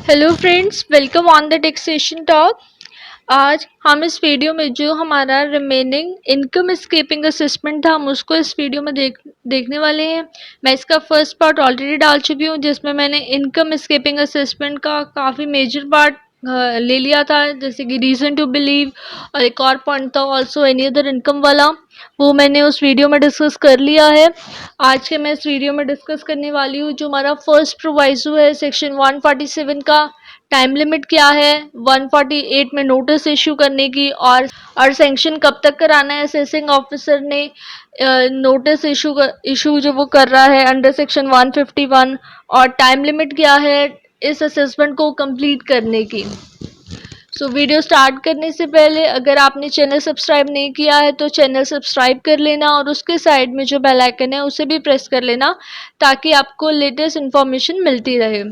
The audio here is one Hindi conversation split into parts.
Hello friends, welcome on the taxation talk. आज हम इस वीडियो में जो हमारा रिमेनिंग इनकम स्केपिंग असेसमेंट था हम उसको इस वीडियो में देखने वाले हैं। मैं इसका फर्स्ट पार्ट ऑलरेडी डाल चुकी हूँ जिसमें मैंने इनकम स्केपिंग असेसमेंट का काफ़ी मेजर पार्ट ले लिया था, जैसे कि रीज़न टू बिलीव, और एक और पॉइंट था ऑल्सो एनी अदर इनकम वाला, वो मैंने उस वीडियो में डिस्कस कर लिया है। आज के मैं इस वीडियो में डिस्कस करने वाली हूँ जो हमारा फर्स्ट प्रोवाइजो है सेक्शन 147 का। टाइम लिमिट क्या है 148 में नोटिस इशू करने की, और सैंक्शन कब तक कराना है असेसिंग ऑफिसर ने नोटिस इशू जो वो कर रहा है अंडर सेक्शन 151, और टाइम लिमिट क्या है इस असेसमेंट को कंप्लीट करने की। वीडियो स्टार्ट करने से पहले अगर आपने चैनल सब्सक्राइब नहीं किया है तो चैनल सब्सक्राइब कर लेना और उसके साइड में जो बेल आइकन है उसे भी प्रेस कर लेना ताकि आपको लेटेस्ट इन्फॉर्मेशन मिलती रहे।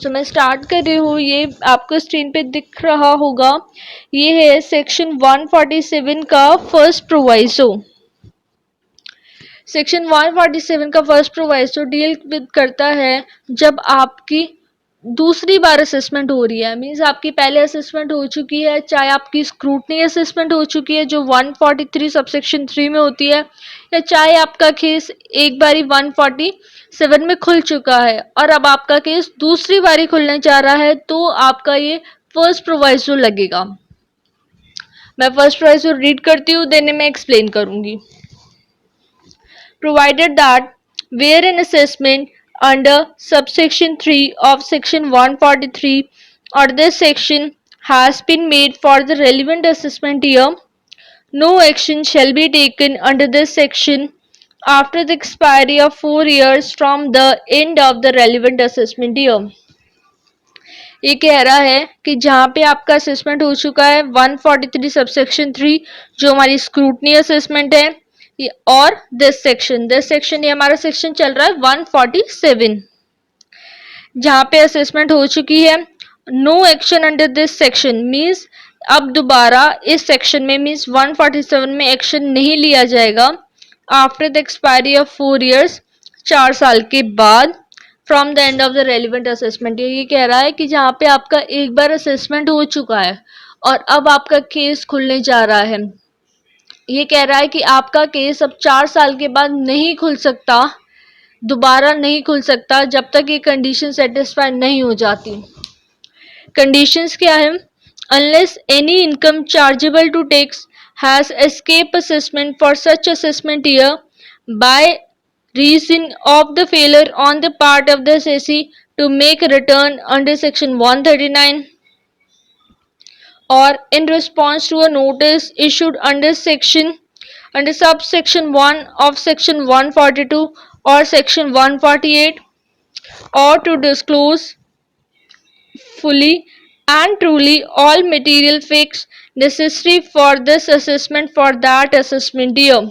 मैं स्टार्ट कर रही हूँ। ये आपको स्क्रीन पे दिख रहा होगा, ये है सेक्शन 147 का फर्स्ट प्रोवाइजो। सेक्शन 147 का फर्स्ट प्रोवाइजो डील विद करता है जब आपकी दूसरी बार असेसमेंट हो रही है, मीन्स आपकी पहले असेसमेंट हो चुकी है, चाहे आपकी स्क्रूटनी असेसमेंट हो चुकी है जो 143 सबसेक्शन 3 में होती है, या चाहे आपका केस एक बारी 147 में खुल चुका है और अब आपका केस दूसरी बारी खुलने जा रहा है, तो आपका ये फर्स्ट प्रोवाइजो लगेगा। मैं फर्स्ट प्रोवाइजो रीड करती हूँ, देन मैं एक्सप्लेन करूंगी। Provided that where an assessment under subsection 3 of section 143 or this section has been made for the relevant assessment year, no action shall be taken under this section after the expiry of 4 years from the end of the relevant assessment year. ये कह रहा है कि जहाँ पे आपका असेसमेंट हो चुका है 143 सबसेक्शन 3 जो हमारी स्क्रूटनी असेसमेंट है, और दिस सेक्शन ये हमारा सेक्शन चल रहा है 147 जहाँ पे असेसमेंट हो चुकी है। No action under this section means अब दोबारा इस सेक्शन में मीन्स 147 में एक्शन नहीं लिया जाएगा after the expiry of 4 years, 4 साल के बाद, from the end of the relevant assessment. ये कह रहा है कि जहाँ पे आपका एक बार असेसमेंट हो चुका है और अब आपका केस खुलने जा रहा है, ये कह रहा है कि आपका केस अब 4 साल के बाद नहीं खुल सकता, दोबारा नहीं खुल सकता जब तक ये कंडीशन सेटिस्फाई नहीं हो जाती। कंडीशंस क्या है? Unless any income chargeable to tax has escape assessment for such assessment year by reason of the failure on the part of the assessee to make a return under section 139 or in response to a notice issued under subsection 1 of section 142 or section 148, or to disclose fully and truly all material facts necessary for this assessment for that assessment year.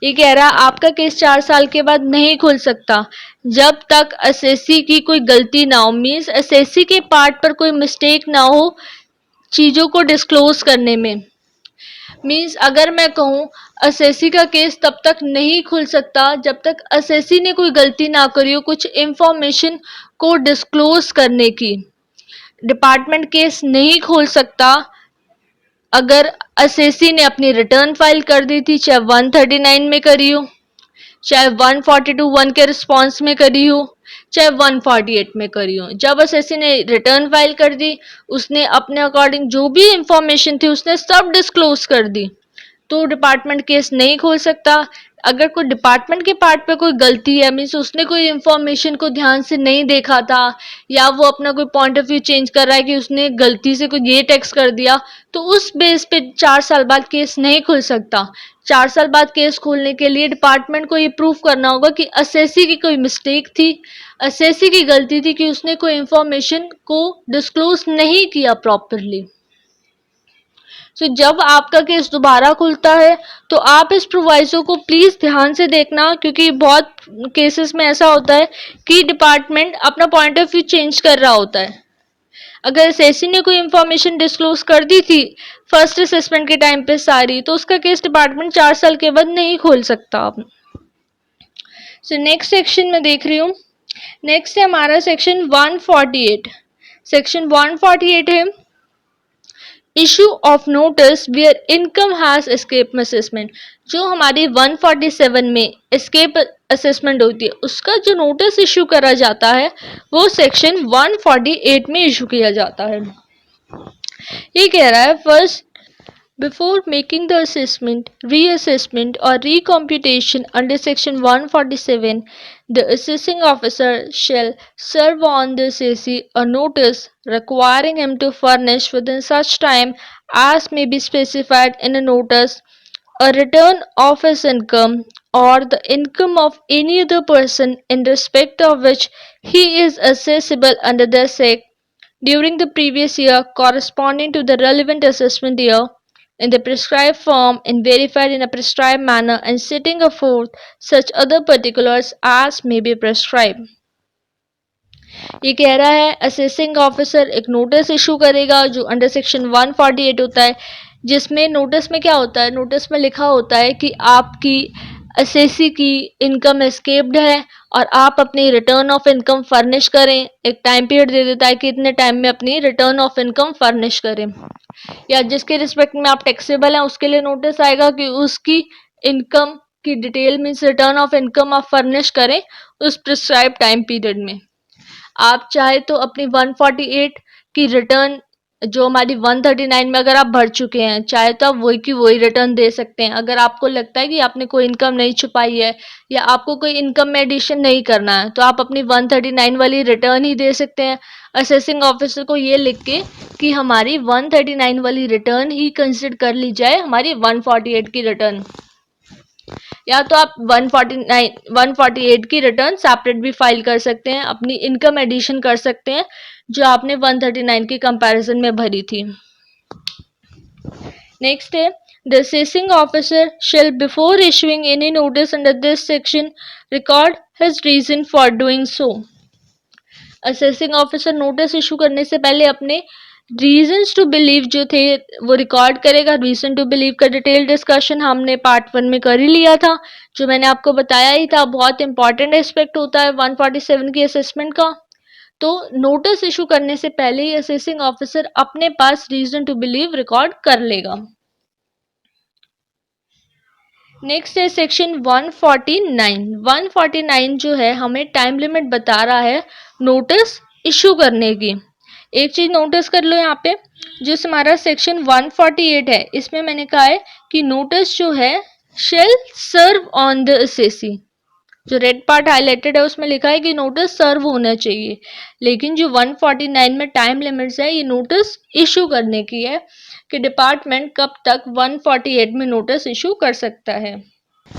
ये कह रहा है आपका केस 4 साल के बाद नहीं खुल सकता जब तक असेसी की कोई गलती ना हो, मीन्स असेसी के पार्ट पर कोई मिस्टेक ना हो चीज़ों को डिस्क्लोज करने में। मीन्स अगर मैं कहूँ असेसी का केस तब तक नहीं खुल सकता जब तक असेसी ने कोई गलती ना करी हो कुछ इंफॉर्मेशन को डिस्क्लोज करने की। डिपार्टमेंट केस नहीं खोल सकता अगर असेसी ने अपनी रिटर्न फाइल कर दी थी, चाहे 139 में करी हो, चाहे 142(1) के रिस्पॉन्स में करी हो, चाहे 148 में करी हो। जब असेसी ने रिटर्न फाइल कर दी, उसने अपने अकॉर्डिंग जो भी इंफॉर्मेशन थी उसने सब डिस्क्लोज कर दी, तो डिपार्टमेंट केस नहीं खोल सकता। अगर कोई डिपार्टमेंट के पार्ट पे कोई गलती है, मीन्स उसने कोई इंफॉर्मेशन को ध्यान से नहीं देखा था, या वो अपना कोई पॉइंट ऑफ व्यू चेंज कर रहा है कि उसने गलती से कोई ये टेक्स्ट कर दिया, तो उस बेस पे 4 साल बाद केस नहीं खुल सकता। 4 साल बाद केस खोलने के लिए डिपार्टमेंट को ये प्रूफ करना होगा कि असेसी की कोई मिस्टेक थी, असेसी की गलती थी कि उसने कोई इंफॉर्मेशन को डिस्क्लोज नहीं किया प्रॉपरली। जब आपका केस दोबारा खुलता है तो आप इस प्रोवाइजो को प्लीज ध्यान से देखना, क्योंकि बहुत केसेस में ऐसा होता है कि डिपार्टमेंट अपना पॉइंट ऑफ व्यू चेंज कर रहा होता है। अगर एसएससी ने कोई इंफॉर्मेशन डिस्क्लोज कर दी थी फर्स्ट असेसमेंट के टाइम पे सारी, तो उसका केस डिपार्टमेंट 4 साल के बाद नहीं खोल सकता। नेक्स्ट सेक्शन में देख रही हूँ, नेक्स्ट है हमारा सेक्शन 148। सेक्शन 148 है issue of notice where income has escape assessment. जो हमारी 147 में एस्केप असेसमेंट होती है उसका जो नोटिस इशू करा जाता है वो सेक्शन 148 में इशू किया जाता है। ये कह रहा है first, before making the assessment, reassessment, or recomputation under Section 147, the assessing officer shall serve on the assessee a notice requiring him to furnish within such time as may be specified in a notice a return of his income or the income of any other person in respect of which he is assessable under the Act during the previous year corresponding to the relevant assessment year in the prescribed form and verified in a prescribed manner and setting forth such other particulars as may be prescribed। ये कह रहा है असेसिंग ऑफिसर एक नोटिस इशू करेगा जो अंडर सेक्शन 148 होता है, जिसमें नोटिस में क्या होता है, नोटिस में लिखा होता है कि आपकी असेसी की इनकम एस्केप्ड है और आप अपनी रिटर्न ऑफ इनकम फर्निश करें। एक टाइम पीरियड दे देता है कि इतने टाइम में अपनी रिटर्न ऑफ इनकम फर्निश करें, या जिसके रिस्पेक्ट में आप टैक्सेबल हैं उसके लिए नोटिस आएगा कि उसकी इनकम की detail means return of income आप फर्निश करें उस प्रिस्क्राइब टाइम पीरियड में। आप चाहे तो अपनी 148 की रिटर्न जो हमारी 139 में अगर आप भर चुके हैं चाहे तो आप वही की वही रिटर्न दे सकते हैं। अगर आपको लगता है कि आपने कोई इनकम नहीं छुपाई है या आपको कोई इनकम में एडिशन नहीं करना है तो आप अपनी 139 वाली रिटर्न ही दे सकते हैं असेसिंग ऑफिसर को ये लिख के कि हमारी 139 वाली रिटर्न ही कंसिडर कर ली जाए हमारी 148 की रिटर्न, या तो आप 148 की रिटर्न सेपरेट भी फाइल कर सकते हैं, अपनी इनकम एडिशन कर सकते हैं जो आपने 139 की कंपैरिजन में भरी थी। नेक्स्ट है the assessing officer shall before issuing any notice under this section record his reason for doing so. Assessing officer notice issue करने से पहले अपने रीजंस टू बिलीव जो थे वो रिकॉर्ड करेगा। रीजन टू बिलीव का डिटेल डिस्कशन हमने पार्ट 1 में कर ही लिया था, जो मैंने आपको बताया ही था, बहुत इंपॉर्टेंट एस्पेक्ट होता है 147 की असेसमेंट का। तो नोटिस इशू करने से पहले ही असेसिंग ऑफिसर अपने पास रीजन टू बिलीव रिकॉर्ड कर लेगा। नेक्स्ट है सेक्शन 149। 149 जो है हमें टाइम लिमिट बता रहा है नोटिस इशू करने की। एक चीज नोटिस कर लो यहाँ पे, जो हमारा सेक्शन 148 है इसमें मैंने कहा है कि नोटिस जो है shall serve on the assessee. जो रेड पार्ट हाईलाइटेड है उसमें लिखा है कि नोटिस सर्व होना चाहिए, लेकिन जो 149 में टाइम लिमिट्स है ये नोटिस इशू करने की है कि डिपार्टमेंट कब तक 148 में नोटिस इशू कर सकता है।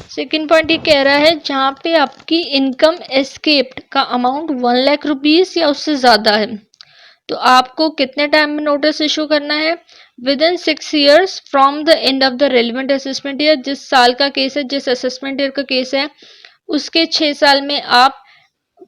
सेकेंड पॉइंट ये कह रहा है जहाँ पे आपकी इनकम एस्केप्ड का अमाउंट 1 लाख रुपीस या उससे ज़्यादा है तो आपको कितने टाइम में नोटिस इशू करना है, with in 6 years from the end of the relevant assessment year. जिस साल का केस है, जिस असेसमेंट ईयर का केस है उसके 6 साल में आप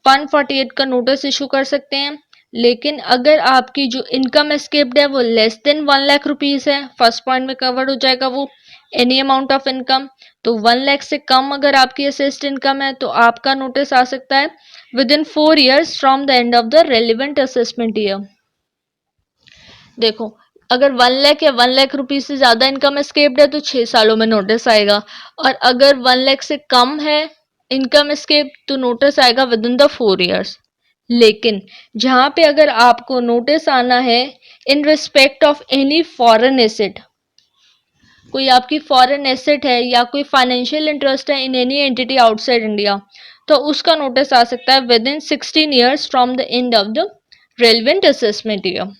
148 का नोटिस इशू कर सकते हैं। लेकिन अगर आपकी जो इनकम एस्केप्ड है वो लेस देन 1 लाख रुपीस है, फर्स्ट पॉइंट में कवर हो जाएगा वो एनी अमाउंट ऑफ इनकम, तो 1 लाख से कम अगर आपकी असेस्ड इनकम है तो आपका नोटिस आ सकता है with in 4 years from the end of the relevant assessment year. देखो अगर 1 लाख या 1 लाख रुपीज से ज्यादा इनकम एस्केप्ड है तो 6 सालों में नोटिस आएगा, और अगर 1 लाख से कम है इनकम एस्केप तो नोटिस आएगा विद इन द 4 ईयर्स। लेकिन जहां पे अगर आपको नोटिस आना है in respect of any foreign asset, कोई आपकी फॉरेन एसेट है या कोई फाइनेंशियल इंटरेस्ट है in any entity outside India, तो उसका नोटिस आ सकता है within 16 years from the end of the relevant assessment year.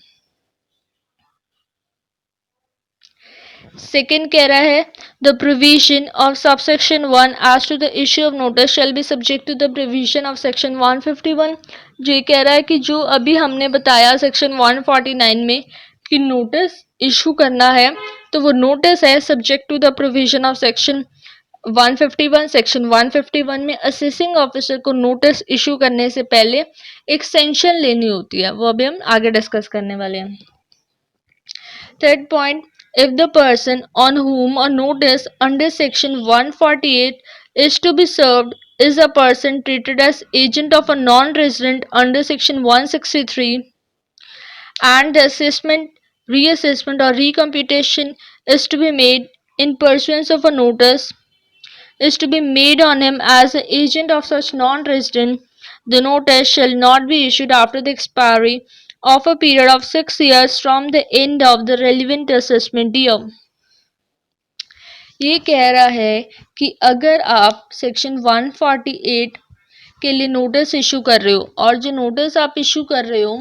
Second कह रहा है the provision of subsection 1 as to the issue of notice shall be subject to the provision of section 151। जो ये कह रहा है कि जो अभी हमने बताया सेक्शन 149 में कि नोटिस इशू करना है तो वो नोटिस है subject to the provision of section 151। Section 151 में असेसिंग ऑफिसर को नोटिस इशू करने से पहले एक सेंशन लेनी होती है, वो अभी हम आगे डिस्कस करने वाले हैं। Third point, if the person on whom a notice under section 148 is to be served is a person treated as agent of a non-resident under section 163, and the assessment, reassessment or recomputation is to be made in pursuance of a notice is to be made on him as an agent of such non-resident. The notice shall not be issued after the expiry of a period of 6 years from the end of the relevant assessment year. ये कह रहा है कि अगर आप सेक्शन 148 के लिए नोटिस इशू कर रहे हो और जो नोटिस आप इशू कर रहे हो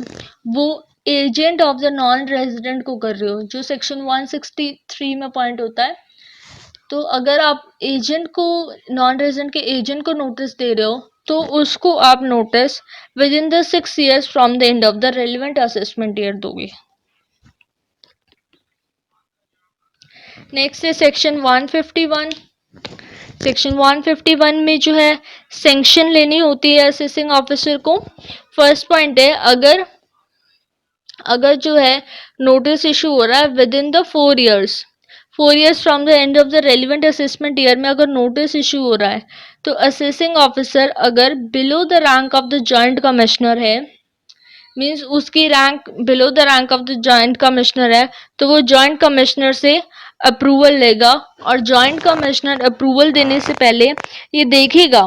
वो agent of the non resident को कर रहे हो, जो सेक्शन 163 में पॉइंट होता है, तो अगर आप एजेंट को, नॉन रेजिडेंट के एजेंट को नोटिस दे रहे हो तो उसको आप notice with in the 6 years from the end of the relevant assessment year दोगे। नेक्स्ट है सेक्शन 151। सेक्शन 151 में जो है सैंक्शन लेनी होती है असेसिंग ऑफिसर को। फर्स्ट पॉइंट है, अगर जो है नोटिस इशू हो रहा है within the 4 years from the end of the relevant assessment year में अगर नोटिस इशू हो रहा है तो असेसिंग ऑफिसर अगर below the rank of the joint commissioner है, मीन्स उसकी rank below the rank of the joint commissioner है, तो वो जॉइंट कमिश्नर से अप्रूवल लेगा और जॉइंट कमिश्नर अप्रूवल देने से पहले ये देखेगा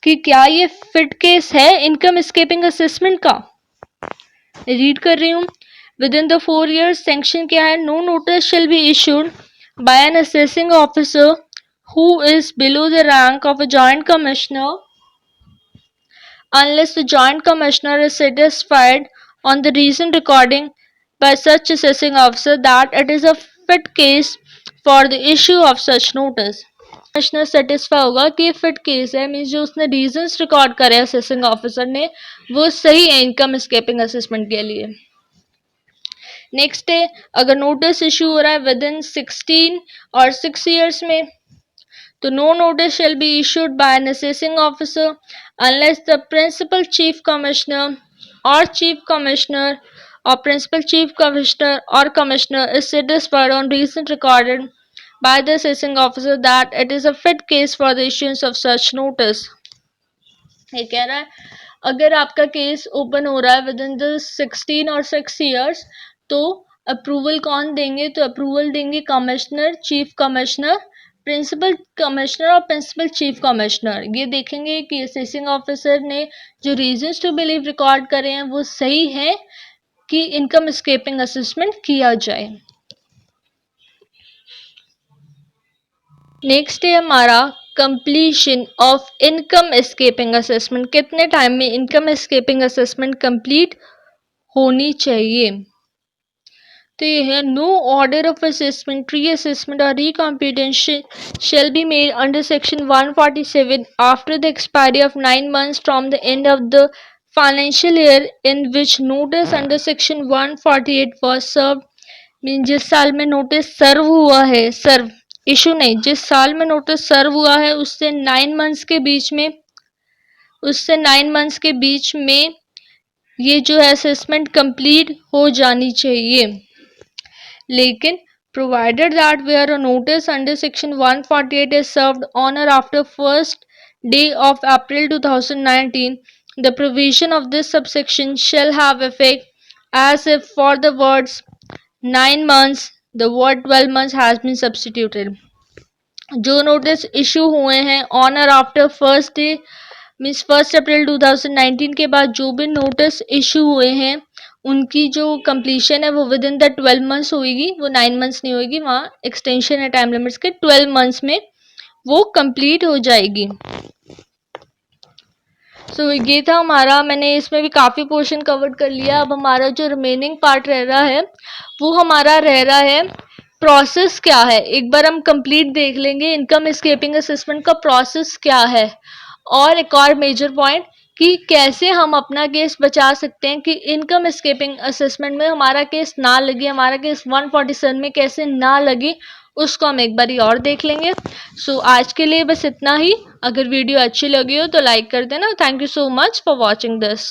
कि क्या ये फिट केस है इनकम एस्केपिंग असेसमेंट का। रीड कर रही हूँ, within the 4 years sanction क्या है, no notice shall be issued by an assessing officer who is below the rank of a joint commissioner unless the joint commissioner is satisfied on the reason recording by such assessing officer that it is a fit case for the issue of such notice. Commissioner satisfy होगा कि ये फिट केस है, मीन्स जो उसने रीजंस रिकॉर्ड करे असेसिंग ऑफिसर ने वो सही है इनकम एस्केपिंग असेसमेंट के लिए। नेक्स्ट है, अगर नोटिस इशू हो रहा है विद इन 16 और 6 years में, तो no notice shall be issued by an assessing officer unless the principal chief commissioner or principal chief commissioner or commissioner is satisfied on reason recorded by the assessing officer that it is a fit case for the issuance of such notice. ये कह रहा है अगर आपका केस ओपन हो रहा है विद इन द 16 और 6 years तो अप्रूवल कौन देंगे, तो अप्रूवल देंगे commissioner, chief commissioner, principal commissioner और प्रिंसिपल चीफ कमिश्नर। ये देखेंगे कि असेसिंग ऑफिसर ने जो रीजंस टू बिलीव रिकॉर्ड करे हैं वो सही है कि इनकम एस्केपिंग असेसमेंट किया जाए। नेक्स्ट है हमारा completion of income escaping assessment, कितने टाइम में इनकम एस्केपिंग असेसमेंट कंप्लीट होनी चाहिए। तो ये है, no order of assessment, reassessment और recomputation shall be made under section 147 after the expiry of 9 months from the end of the financial year in which notice under section 148 was served. Mean जिस साल में नोटिस सर्व हुआ है, सर्व इशू नहीं, जिस साल में नोटिस सर्व हुआ है उससे 9 months के बीच में, उससे 9 months के बीच में ये जो है असेसमेंट कंप्लीट हो जानी चाहिए। लेकिन provided that where a notice under section 148 is served on or after 1st day of April 2019, the provision of this subsection shall have effect as if for the words 9 months the word 12 months has been substituted. जो नोटिस इशू हुए हैं ऑन और आफ्टर 1st डे मीन्स 1 अप्रैल 2019 के बाद जो भी नोटिस इशू हुए हैं उनकी जो कंप्लीशन है वो विद इन द 12 months होगी, वो 9 months नहीं होगी, वहाँ एक्सटेंशन है टाइम लिमिट्स के, 12 months में वो कंप्लीट हो जाएगी। सो ये था हमारा, मैंने इसमें भी काफ़ी पोर्शन कवर कर लिया। अब हमारा जो रिमेनिंग पार्ट रह रहा है वो हमारा रह रहा है प्रोसेस क्या है। एक बार हम कंप्लीट देख लेंगे इनकम एस्केपिंग असेसमेंट का प्रोसेस क्या है, और एक और मेजर पॉइंट कि कैसे हम अपना केस बचा सकते हैं कि इनकम एस्केपिंग असेसमेंट में हमारा केस ना लगे, हमारा केस 147 में कैसे ना लगे, उसको हम एक बारी और देख लेंगे। सो आज के लिए बस इतना ही। अगर वीडियो अच्छी लगी हो तो लाइक कर देना। Thank you so much for watching this.